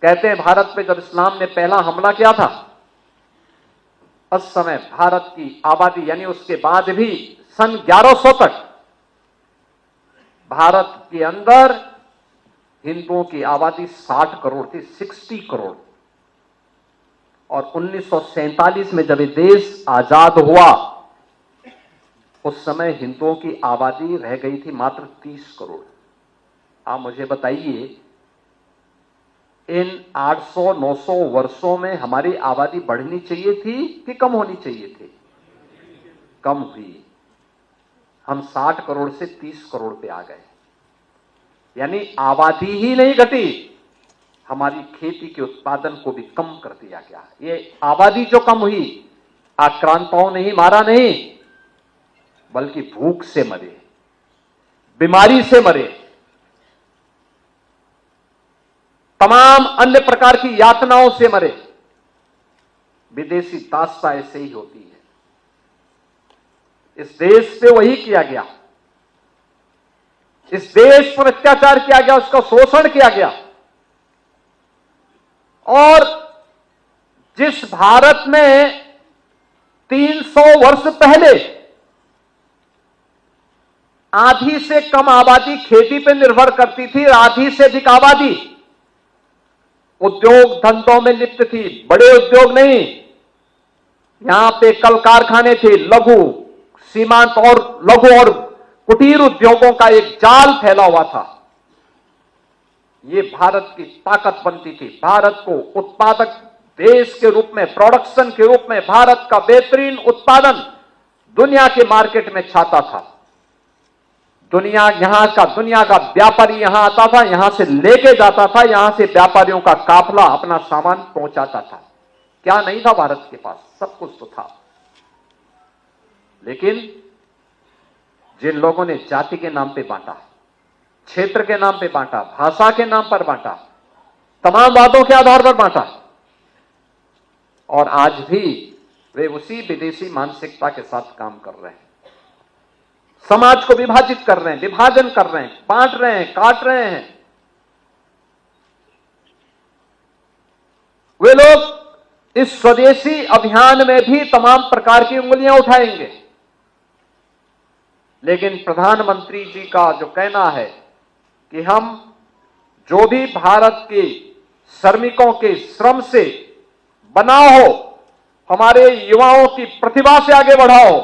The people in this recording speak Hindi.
कहते हैं भारत पे जब इस्लाम ने पहला हमला किया था, उस समय भारत की आबादी यानी उसके बाद भी सन 1100 तक भारत के अंदर हिंदुओं की आबादी 60 करोड़ थी, 60 करोड़। और 1947 में जब ये देश आजाद हुआ, उस समय हिंदुओं की आबादी रह गई थी मात्र 30 करोड़। आप मुझे बताइए, इन 800-900 वर्षों में हमारी आबादी बढ़नी चाहिए थी कि कम होनी चाहिए थी? कम हुई। हम 60 करोड़ से 30 करोड़ पे आ गए, यानी आबादी ही नहीं घटी, हमारी खेती के उत्पादन को भी कम कर दिया गया। ये आबादी जो कम हुई, आक्रांताओं ने ही मारा नहीं, बल्कि भूख से मरे, बीमारी से मरे, तमाम अन्य प्रकार की यातनाओं से मरे। विदेशी दास्ता ऐसे ही होती है। इस देश पे वही किया गया, इस देश पर अत्याचार किया गया, उसका शोषण किया गया। और जिस भारत में 300 वर्ष पहले आधी से कम आबादी खेती पर निर्भर करती थी, आधी से अधिक आबादी उद्योग धंधों में लिप्त थी, बड़े उद्योग नहीं, यहां पे कल कारखाने थे, लघु सीमांत और लघु और कुटीर उद्योगों का एक जाल फैला हुआ था। ये भारत की ताकत बनती थी। भारत को उत्पादक देश के रूप में, प्रोडक्शन के रूप में भारत का बेहतरीन उत्पादन दुनिया के मार्केट में छाता था। दुनिया का व्यापारी यहां आता था, यहां से लेके जाता था, यहां से व्यापारियों का काफला अपना सामान पहुंचाता था। क्या नहीं था भारत के पास? सब कुछ तो था। लेकिन जिन लोगों ने जाति के नाम पे बांटा, क्षेत्र के नाम पे बांटा, भाषा के नाम पर बांटा, तमाम वादों के आधार पर बांटा, और आज भी वे उसी विदेशी मानसिकता के साथ काम कर रहे हैं। समाज को विभाजित कर रहे हैं, विभाजन कर रहे हैं, बांट रहे हैं, काट रहे हैं। वे लोग इस स्वदेशी अभियान में भी तमाम प्रकार की उंगलियां उठाएंगे। लेकिन प्रधानमंत्री जी का जो कहना है कि हम जो भी भारत के श्रमिकों के श्रम से बना हो, हमारे युवाओं की प्रतिभा से आगे बढ़ाओ,